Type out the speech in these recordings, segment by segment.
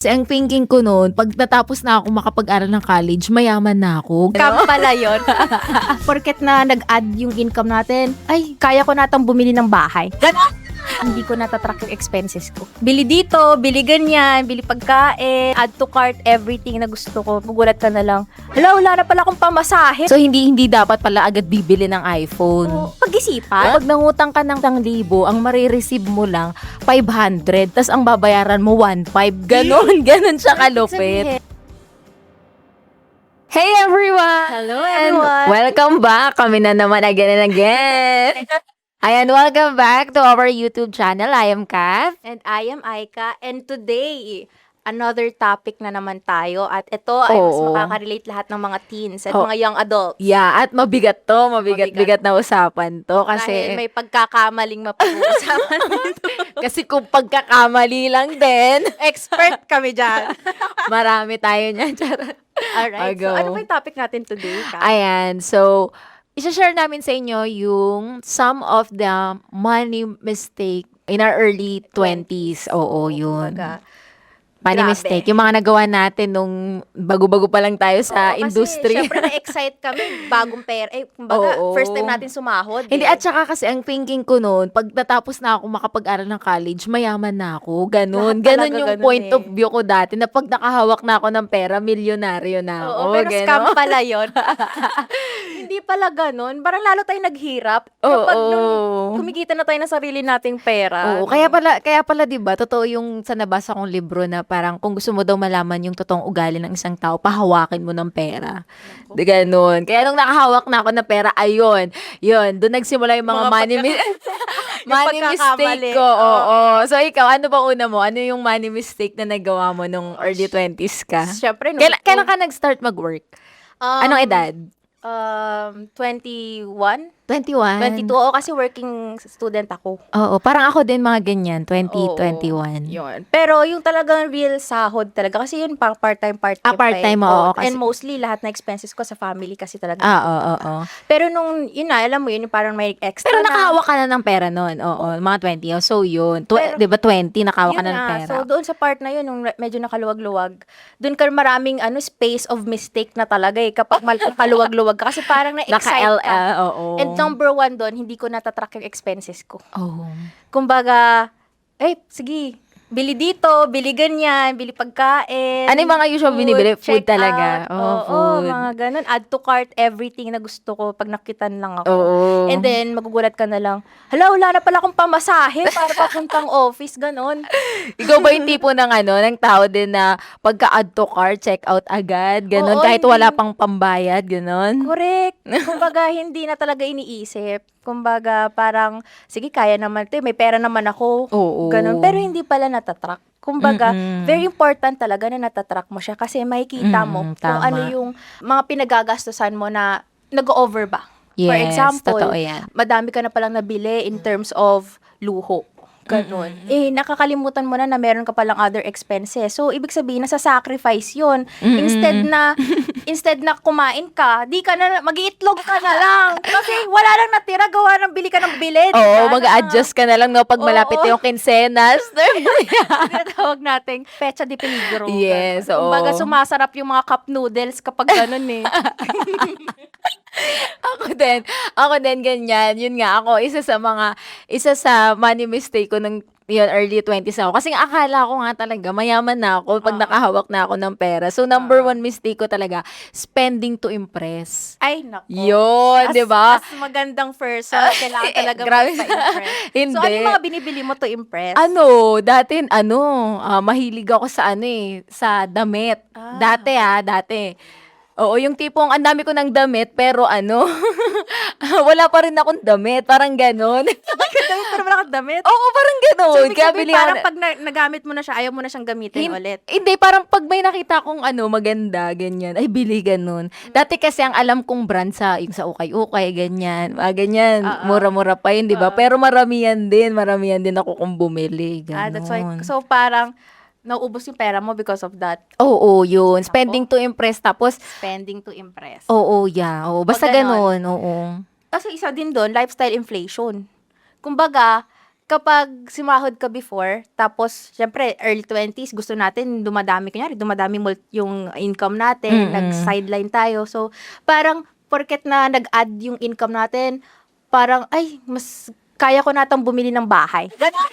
Kasi ang thinking ko no'n, 'pag natapos na ako makapag-aral ng college, mayaman na ako. Scam pala yun. Porket na nag-add yung income natin, ay, kaya ko natang bumili ng bahay. Ganon! Hindi ko natatrack yung expenses ko. Bili dito, bili ganyan, bili pagkain, add to cart, everything na gusto ko. Magulat ka na lang, hala, wala na pala akong pamasahe. So, hindi dapat pala agad bibili ng iPhone. Pag-isipan. Pag nangutang ka ng 1,000, ang marireceive mo lang 500, tas ang babayaran mo 1,500. Ganon siya kalupit. Hey everyone! Hello And everyone! welcome back! Kami na naman again and again. Ayan, welcome back to our YouTube channel. I am Kath. And I am Aika, and today, another topic na naman tayo. At ito ay mas Oo. makaka-relate lahat ng mga teens at Oh. mga young adults. Yeah, at mabigat to. Mabigat na usapan to. Dahil Kasi, may pagkakamaling mapag-uusapan dito. kasi kung pagkakamali lang din, Expert kami dyan. marami tayo niyan. Charot. Alright, Go. so ano ba yung topic natin today, Kat? Ayan, so, isa-share namin sa inyo yung some of the money mistake in our early 20s. Oo, yun. Kumbaga, Money grabe. mistake. Yung mga nagawa natin nung bago-bago pa lang tayo sa Oo, industry. Kasi syempre na-excite kami, bagong pera. Kumbaga, Oo. first time natin sumahod. Hindi, at saka kasi ang thinking ko noon, pag natapos na ako makapag-aral ng college, mayaman na ako. Ganon. Lahat Ganon talaga yung ganun point eh. of view ko dati na pag nakahawak na ako ng pera, milyonaryo na ako. Oo, pero ganon. scam pala yun. Hindi pala ganun. Parang lalo tayo naghirap. Kapag nung kumikita na tayo ng sarili nating pera. Oo, kaya pala 'di ba, totoo yung sa nabasa kong libro na parang kung gusto mo daw malaman yung totoong ugali ng isang tao, pahawakin mo ng pera. Di ganun. Kaya nung nakahawak na ako ng pera, ayun, doon nagsimula yung mga Mga money money mistake pagkakamali. ko. Oo. So ikaw, ano ba una mo? Ano yung money mistake na nagawa mo nung early 20s ka? Syempre, Kailan ka nag-start mag-work? Anong edad? 21? 21. 22. Oo, kasi working student ako. Oo, parang ako din mga ganyan, 20, Oo, 21. Yun. Pero yung talagang real sahod talaga. Kasi yun pang part-time. Part-time, oo. And mostly lahat na expenses ko sa family kasi talaga. Oo. Pero nung, yun na, alam mo yun, yung parang may extra Pero na. nakahawak ka na ng pera noon. Oo, mga 20. Oh, so yun. Pero- 'Di ba 20 nakahawak ka Yun na ng nga. pera. So, doon sa part na yun, nung medyo nakaluwag-luwag, doon ka maraming space of mistake na talaga eh. Kapag kaluwag-luwag ka. Kasi parang na-excite ka. Oo. And number one doon, hindi ko natatrack yung expenses ko. Oh. Kumbaga, sige, bili dito, bili ganyan, bili pagkain. Ano yung mga usual binibili? Food check talaga. out. Oo, Oo, food. mga ganun. Add to cart, everything na gusto ko pag nakitan lang ako. Oo. And then, magugulat ka na lang, hala, wala na pala akong pamasahe para papuntang office, ganon. Ikaw ba yung tipo ng tao din na pagka-add to cart, check out agad, ganun, Oo, kahit hindi. wala pang pambayad, ganun? Correct. Kumbaga, hindi na talaga iniisip. Kumbaga, parang, sige, kaya naman ito. May pera naman ako. Oo. Ganun. Pero hindi pala natatrack. Kumbaga, Mm-mm. very important talaga na natatrack mo siya kasi makikita mo kung tama. ano yung mga pinagagastusan mo na nag-over ba. For Yes, example, totoo yan. madami ka na palang nabili in terms of luho. Ganun. Nakakalimutan mo na meron ka palang other expenses. So, ibig sabihin, nasa-sacrifice yun. Instead na kumain ka, di ka na, mag-iitlog ka na lang. Kasi wala lang natira, gawa ng bili ka ng bili. Oo, mag-adjust ka na lang no, pag malapit Oo. na yung quincenas. Tinatawag nating pecha de peligro. Yes, oo. Ganun. Kumbaga, sumasarap yung mga cup noodles kapag ganun eh. Ako din ganyan. Yun nga, isa sa money mistake ko nung yun, early 20s ako. Kasi nga, akala ko nga talaga, mayaman na ako pag nakahawak na ako ng pera. So, number one mistake ko talaga, spending to impress. Ay, nako. Yun, di ba? As magandang person, kailangan talaga grabe. magpa-impress. Hindi. So, ano yung mga binibili mo to impress? Dati, mahilig ako sa sa damit. Dati. Oo, yung tipong ang dami ko ng damit, pero wala pa rin akong damit. Parang ganon. Damit pero wala kang damit? Oo, parang ganon. So, ibig Kaya sabihin, bili ako parang na- pag nagamit mo na siya, ayaw mo na siyang gamitin ulit. Hindi, parang pag may nakita akong maganda, ganyan, ay bili ganun. Dati kasi ang alam kong brand yung sa ukay-ukay, ganyan. Ganyan, mura-mura pa yun, di ba? Pero maramihan din ako kung bumili. Ganun. That's why, so parang, nauubos yung pera mo because of that. Oo, yun. Spending to impress, tapos, Spending to impress. oo, yeah. Oo, basta ganon. ganun, oo. Kasi isa din doon, lifestyle inflation. Kumbaga, kapag sumahod ka before, tapos, syempre, early 20s, gusto natin dumadami, kunyari, dumadami yung income natin, nag-sideline tayo. So, parang, porket na nag-add yung income natin, parang, ay, mas kaya ko natang bumili ng bahay. Ganon.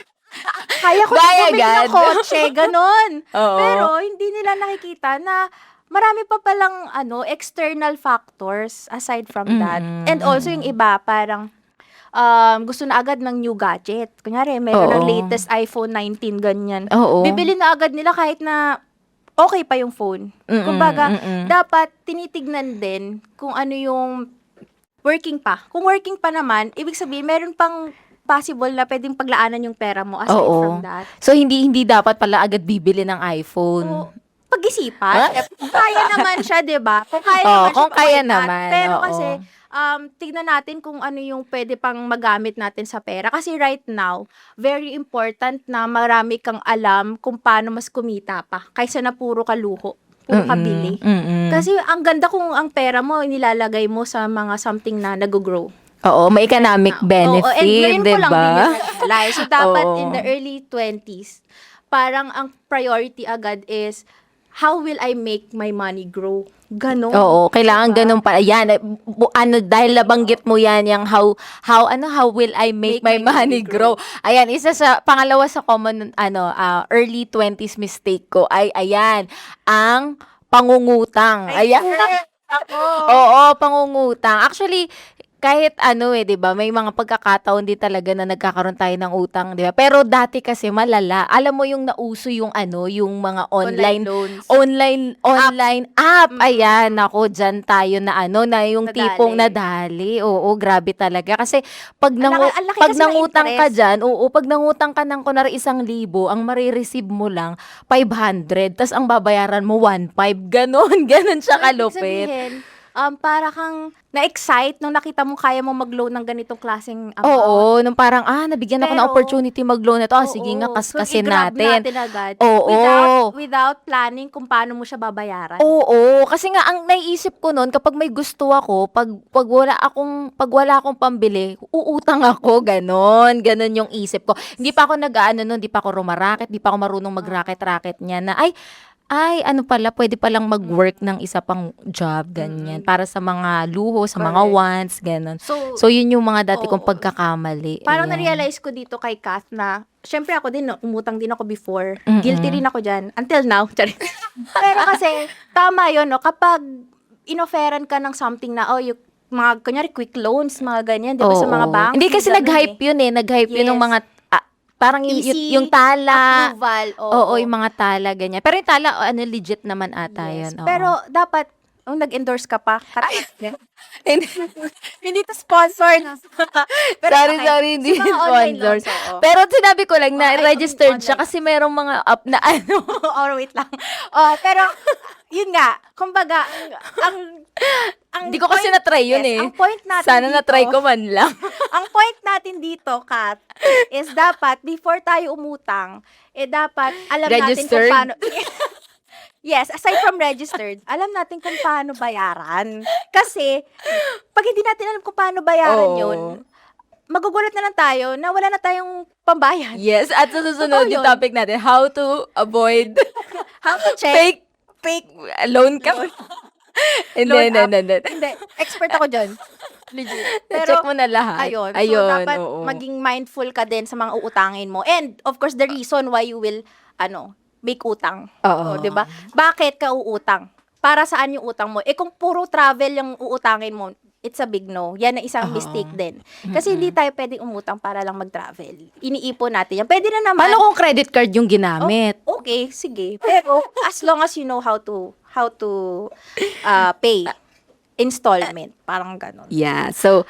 Kaya ko Buy na bumili agad. ng kotse, ganon. Oo. Pero, hindi nila nakikita na marami pa palang external factors aside from that. And also, yung iba, parang, gusto na agad ng new gadget. Kunyari, meron ng Oo. latest iPhone 19, ganyan. Oo. Bibili na agad nila kahit na okay pa yung phone. Kumbaga, dapat tinitignan din kung ano yung working pa. Kung working pa naman, ibig sabihin, meron pang possible na pwedeng paglaanan yung pera mo aside Oo. from that. So, hindi dapat pala agad bibili ng iPhone. So, pag-isipan. Kung kaya naman siya, di ba? Kung kaya naman siya, kung kaya why not? naman, Pero oo. kasi, tignan natin kung ano yung pwede pang magamit natin sa pera. Kasi right now, very important na marami kang alam kung paano mas kumita pa. Kaysa na puro ka luho, puro ka bili. Kasi ang ganda kung ang pera mo, nilalagay mo sa mga something na nag-grow. Oo, may economic benefit, Oo, and ngayon ko lang din diba? yun na-realize. So, dapat Oo. in the early 20s, parang ang priority agad is, how will I make my money grow? Ganon. Oo, kailangan Diba? ganun pala. Yan, dahil nabanggit mo yan, yung how will I make my money grow. Ayan, isa sa, pangalawa sa common, early 20s mistake ko ay, ayan, ang pangungutang. Ayan. Oo, pangungutang. Actually, kahit 'di ba, may mga pagkakataon din talaga na nagkakaroon tayo ng utang, 'di ba? Pero dati kasi malala. Alam mo yung nauso yung yung mga online loans. online app. Ayan, nako, diyan tayo na na yung Nadali. tipong nadali. Oo, grabe talaga. Kasi pag Ang laki pag kasi ng nangutang ka interest. diyan, pag nangutang ka ng kunwari 1,000, ang marireceive mo lang 500, tas ang babayaran mo 1,500. Ganon siya So, ibig kalupit. sabihin, para kang na-excite nung nakita mo kaya mo mag-loan ng ganitong klaseng amount. Oo, nung parang, nabigyan ako ng Pero, opportunity mag-loan nito. Sige nga, Oo. kaskasin So, i-grab natin. agad. Oo. Without planning kung paano mo siya babayaran. Oo, kasi nga ang naiisip ko noon kapag may gusto ako, pag wala akong pambili, uutang ako, ganon yung isip ko. Hindi pa ako noon, hindi pa ako rumaraket, hindi pa ako marunong mag-racket niya na ano pala, pwede palang mag-work ng isa pang job, ganyan, para sa mga luho, sa mga Correct. wants, ganon. So, So, yun yung mga dati kong oo. pagkakamali. Parang Ayan. na-realize ko dito kay Kath na, syempre ako din, umutang din ako before. Mm-mm. Guilty rin ako dyan. Until now. Charis. Pero kasi, tama yun, no? Kapag inoferan ka ng something na, yung mga, kunyari, quick loans, mga ganyan, di ba, sa mga Oo. bank. Hindi kasi nag-hype yun eh. Nag-hype yun ng Yes. mga, parang Easy yung tala. approval. Oo, yung mga tala, ganyan. Pero yung tala, legit naman ata Yes. yun. Oo. Pero, dapat, nag-endorse ka pa. Hindi. Hindi to sponsor. Pero Sorry, hindi Sa mga online sponsor. loans, oo. Pero sinabi ko lang na Ay, registered siya online. kasi merong mga app na Or wait lang. Pero, yun nga, kumbaga, ang Hindi ko kasi na-try yun eh. Ang point natin Sana dito, na-try ko man lang. ang point natin dito, Kat, is dapat, before tayo umutang, dapat alam Registered? natin kung paano, yes, aside from registered, alam natin kung paano bayaran. Kasi, pag hindi natin alam kung paano bayaran Oo. yun, magugulat na lang tayo na wala na tayong pambayad. Yes, at sa susunod Totoo yung yun. topic natin, how to avoid How to check? fake loan ka. Loan app. Hindi. Hindi, expert ako dyan. Legit. Check mo na lahat. Ayun. Ayun, So, dapat oo. maging mindful ka din sa mga uutangin mo. And, of course, the reason why you will, make utang. Oo. O, diba? Bakit ka uutang? Para saan yung utang mo? Kung puro travel yung uutangin mo, it's a big no. Yan ang isang mistake din. Kasi hindi tayo pwedeng umutang para lang mag-travel. Iniipon natin yan. Pwede na naman. Paano kung credit card yung ginamit? Okay, sige. Pero, as long as you know how to pay installment, parang ganon. Yeah. So,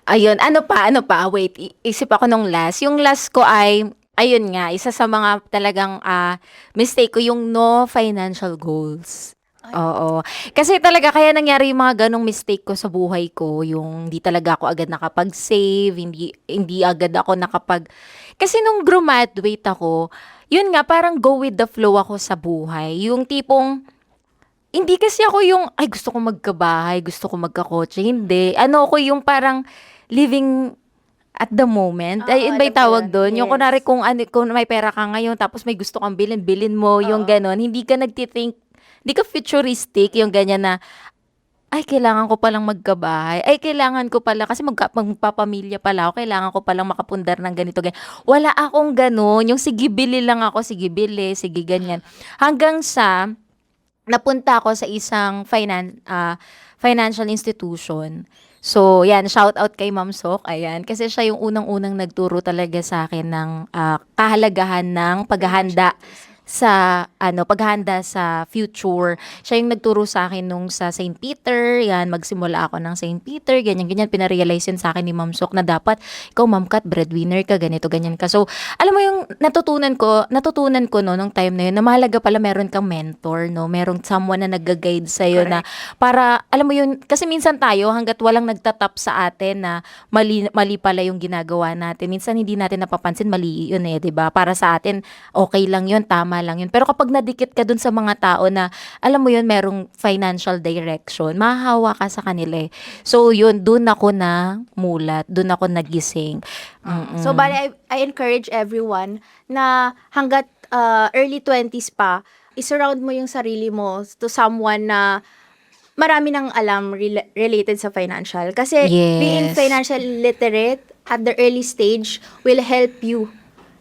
ayun. Ano pa? Wait, isip ako nung last. Yung last ko ay, ayun nga, isa sa mga talagang mistake ko, yung no financial goals. Oo. Kasi talaga, kaya nangyari yung mga ganong mistake ko sa buhay ko, yung hindi talaga ako agad nakapag-save, hindi agad ako kasi nung graduate ako, yun nga, parang go with the flow ako sa buhay. Yung tipong, hindi kasi ako yung, gusto ko magkabahay, gusto ko magkakotse. Hindi. Ako yung parang living at the moment. Oo, Ay, yun ba alam yung ko tawag yun. doon? Yung Yes. kunwari kung may pera ka ngayon, tapos may gusto kang bilhin, bilhin mo, yung Oo. ganon. Hindi ka nagtithink, hindi ka futuristic, yung ganyan na, ay, kailangan ko palang magkabahay. Ay, kailangan ko pala, kasi magpapamilya pala ako, kailangan ko palang makapundar ng ganito, ganyan. Wala akong ganun. Yung sige, bili lang ako, sige, bili, sige, ganyan. Hanggang sa, napunta ako sa isang financial institution. So, yan, shout out kay Ma'am Sok, ayan. Kasi siya yung unang-unang nagturo talaga sa akin ng kahalagahan ng paghahanda paghahanda sa future. Siya yung nagturo sa akin nung sa St. Peter, yan, magsimula ako ng St. Peter, ganyan-ganyan, pinarealize yun sa akin ni Ma'am Sok na dapat, ikaw Ma'am Kat, breadwinner ka, ganito, ganyan ka. So, alam mo yung natutunan ko no, nung time na yun, na mahalaga pala meron kang mentor, no, merong someone na nag-guide sa'yo na, para, alam mo yun, kasi minsan tayo, hanggat walang nagtatap sa atin na mali pala yung ginagawa natin, minsan hindi natin napapansin, mali yun eh, 'di ba? Para sa atin, okay lang yun, tama lang yun. Pero kapag nadikit ka dun sa mga tao na, alam mo yun, merong financial direction, mahahawa ka sa kanila eh. So yun, dun ako na mulat, dun ako nagising. So, bali, I encourage everyone na hanggat early 20s pa, isurround mo yung sarili mo to someone na marami nang alam related sa financial. Kasi being Yes. financial literate at the early stage will help you,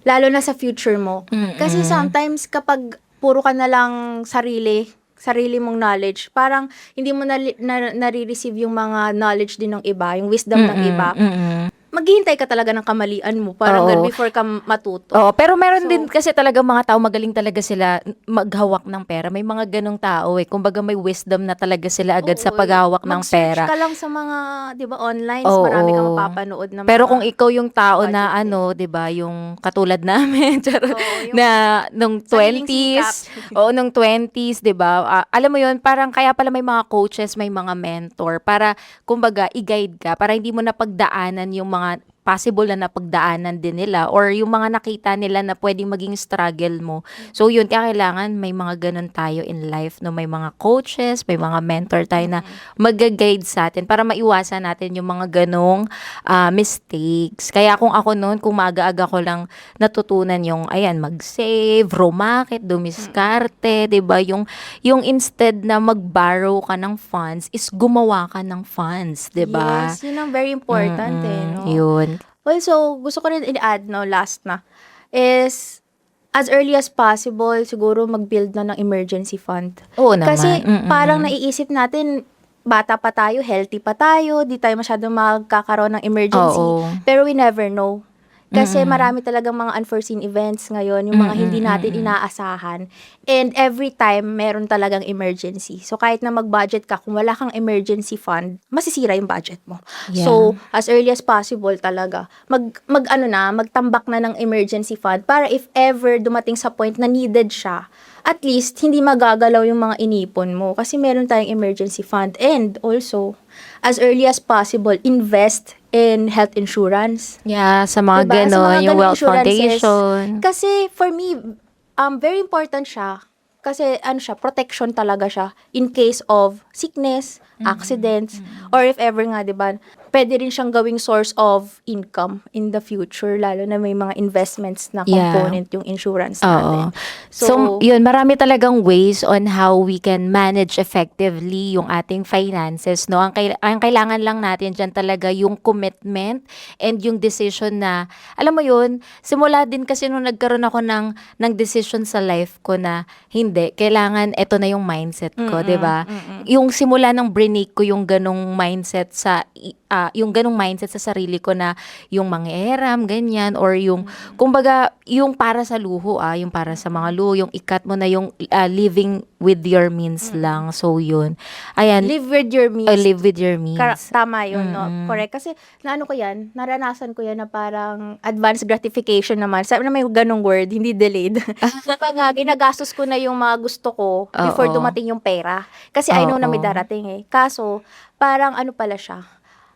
lalo na sa future mo. Kasi sometimes kapag puro ka na lang sarili mong knowledge, parang hindi mo nare-receive yung mga knowledge din ng iba, yung wisdom ng iba. Maghihintay ka talaga ng kamalian mo, parang Oo. before ka matuto. Oo, pero meron So, din kasi talaga mga tao, magaling talaga sila maghawak ng pera. May mga ganong tao eh. Kumbaga may wisdom na talaga sila agad sa oo, paghawak ng mag-search pera. ka lang sa mga, 'di ba, online, Oo. marami kang mapapanood na Pero mga kung ikaw yung tao na budgeting. 'di ba, yung katulad namin, charot, Oo, yung na nung sariling 20s, sikap. oo, nung 20s, 'di ba? Alam mo yun, parang kaya pala may mga coaches, may mga mentor para kumbaga i-guide ka para hindi mo napagdaanan yung mga possible na napagdaanan din nila or yung mga nakita nila na pwedeng maging struggle mo. So yun, kaya kailangan may mga ganun tayo in life, no? May mga coaches, may mga mentor tayo na mag-guide sa atin para maiwasan natin yung mga ganong mistakes. Kaya kung ako noon, kung maaga-aga ko lang natutunan yung, ayan, mag-save, rumakit, dumiskarte, 'di ba? Yung instead na mag-borrow ka ng funds, is gumawa ka ng funds, 'di ba? Yes, yun ang very important no? Yun. Well, so, gusto ko rin i-add, no, last na, is, as early as possible, siguro mag-build na ng emergency fund. Oo naman. Kasi, parang naiisip natin, bata pa tayo, healthy pa tayo, di tayo masyadong magkakaroon ng emergency. Oo. Pero we never know. Kasi marami talagang mga unforeseen events ngayon, yung mga hindi natin inaasahan. And every time, meron talagang emergency. So, kahit na mag-budget ka, kung wala kang emergency fund, masisira yung budget mo. Yeah. So, as early as possible talaga, magtambak na ng emergency fund para if ever dumating sa point na needed siya, at least, hindi magagalaw yung mga inipon mo kasi meron tayong emergency fund. And also, as early as possible, invest in health insurance. Yeah, sa mga Diba? Sa ganon, mga yung ganong Wealth insurances. Foundation. Kasi for me, very important siya. Kasi protection talaga siya in case of sickness, accidents, or if ever nga, di ba, pwede rin siyang gawing source of income in the future, lalo na may mga investments na component yung insurance natin. Oo. So, yun, marami talagang ways on how we can manage effectively yung ating finances, no? Ang kailangan lang natin dyan talaga yung commitment and yung decision na, alam mo yun, simula din kasi nung nagkaroon ako ng decision sa life ko na, hindi, kailangan, eto na yung mindset ko, di ba? Yung simula ng brinake ko yung ganong mindset sa sarili ko na yung manghihiram, ganyan, or yung, kumbaga, yung para sa luho, yung para sa mga luho, yung ikat mo na yung living with your means lang. So, yun. Ayan. Live with your means. Live with your means. Tama yun, no? Correct. Kasi, naranasan ko yan na parang advanced gratification naman. Sabi na may ganong word, hindi delayed. Pag ginagastos ko na yung mga gusto ko before dumating yung pera. Kasi I know na may darating eh. Kaso, parang pala siya,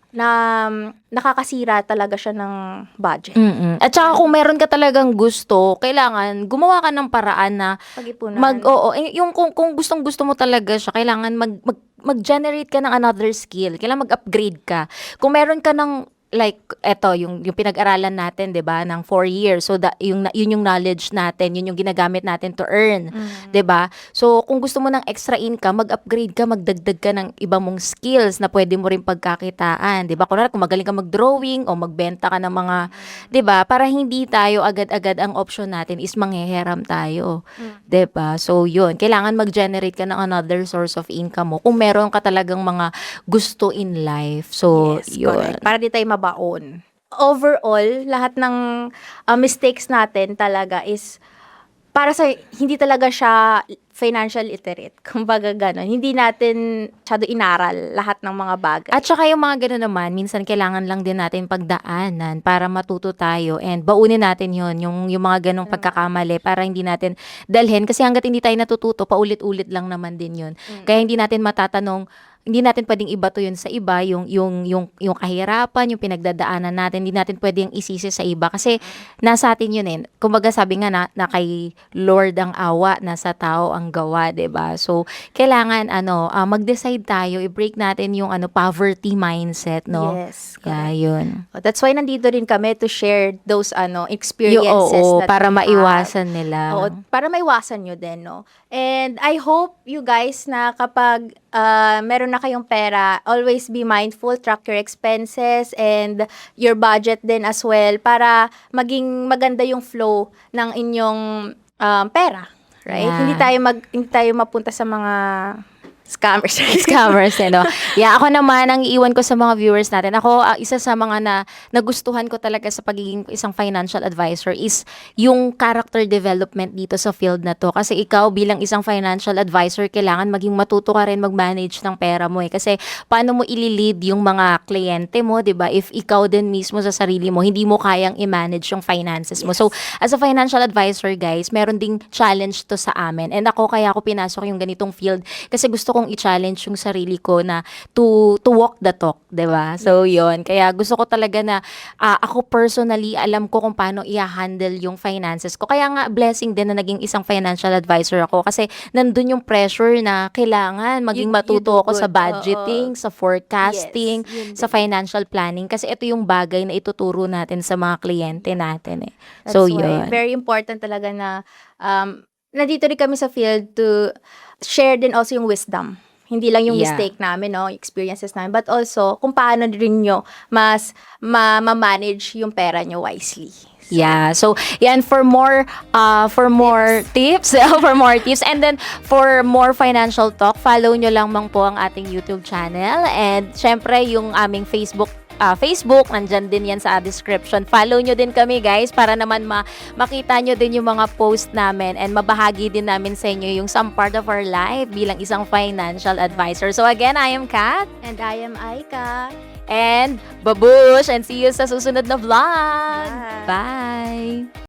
na nakakasira talaga siya ng budget. At saka kung meron ka talagang gusto, kailangan gumawa ka ng paraan na Pag-ipunan. yung kung gustong-gusto mo talaga siya, kailangan mag-generate ka ng another skill. Kailangan mag-upgrade ka. Kung meron ka ng like eto yung pinag-aralan natin, 'di ba, ng 4 years. So yun yung knowledge natin, yun yung ginagamit natin to earn, 'di ba? So kung gusto mo ng extra income, mag-upgrade ka, magdagdag ka ng iba mong skills na pwede mo rin pagkakitaan, 'di ba? Kunwari kung magaling ka mag-drawing o magbenta ka ng mga, 'di ba? Para hindi tayo agad-agad ang option natin is manghihiram tayo, 'di ba? So yun, kailangan mag-generate ka ng another source of income mo kung meron ka talagang mga gusto in life. So Yes, yun. correct. Para di tayo mabaon. Overall, lahat ng mistakes natin talaga is para sa hindi talaga siya financial literate. Kumbaga gano'n. Hindi natin masyado inaral lahat ng mga bagay. At saka yung mga gano'n naman, minsan kailangan lang din natin pagdaanan para matuto tayo and baunin natin yun, yung mga ganong pagkakamali para hindi natin dalhin. Kasi hanggat hindi tayo natututo, paulit-ulit lang naman din yun. Kaya hindi natin matatanong, hindi natin pwedeng ibato yun sa iba, yung kahirapan, yung pinagdadaanan natin, hindi natin pwedeng isisi sa iba kasi nasa atin yun eh. Kumbaga sabi nga na kay Lord ang awa, nasa tao ang gawa, 'di ba? So kailangan mag-decide tayo, i-break natin yung poverty mindset, no? Yes, Yeah, correct. yun. That's why nandito rin kami to share those experiences Oo, that para we have. maiwasan nila. Oo, para maiwasan nyo din, no? And I hope you guys na kapag meron na kayong pera, always be mindful, track your expenses and your budget din as well para maging maganda yung flow ng inyong pera, right? Yeah. Hindi tayo mapunta sa mga scammers. Scammers, no? Yeah, ako naman, ang iiwan ko sa mga viewers natin, ako, isa sa mga nagustuhan ko talaga sa pagiging isang financial advisor is yung character development dito sa field na to. Kasi ikaw, bilang isang financial advisor, kailangan maging matuto ka rin mag-manage ng pera mo eh. Kasi paano mo ililid yung mga kliyente mo, di ba? If ikaw din mismo sa sarili mo, hindi mo kayang i-manage yung finances mo. So, as a financial advisor, guys, meron ding challenge to sa amin. And ako, kaya ako pinasok yung ganitong field kasi gusto kong i-challenge yung sarili ko na to walk the talk, 'di ba? So, yon. Kaya gusto ko talaga na ako personally alam ko kung paano i-handle yung finances ko. Kaya nga blessing din na naging isang financial advisor ako kasi nandun yung pressure na kailangan maging You matuto do ako sa good. budgeting, sa forecasting, Yes, yun sa din. financial planning kasi ito yung bagay na ituturo natin sa mga kliyente natin eh. That's So, why yun. very important talaga na nandito rin kami sa field to share din also yung wisdom. Hindi lang yung Yeah. mistake namin, no, experiences namin, but also kung paano rin nyo mas ma-manage yung pera nyo wisely. Yeah. So, yan for more tips, for more tips and then for more financial talk, follow nyo lang po ang ating YouTube channel and syempre yung aming Facebook, nandyan din yan sa description. Follow nyo din kami guys para naman makita nyo din yung mga post namin and mabahagi din namin sa inyo yung some part of our life bilang isang financial advisor. So again, I am Kat And I am Aika. and babush and see you sa susunod na vlog. Bye. Bye!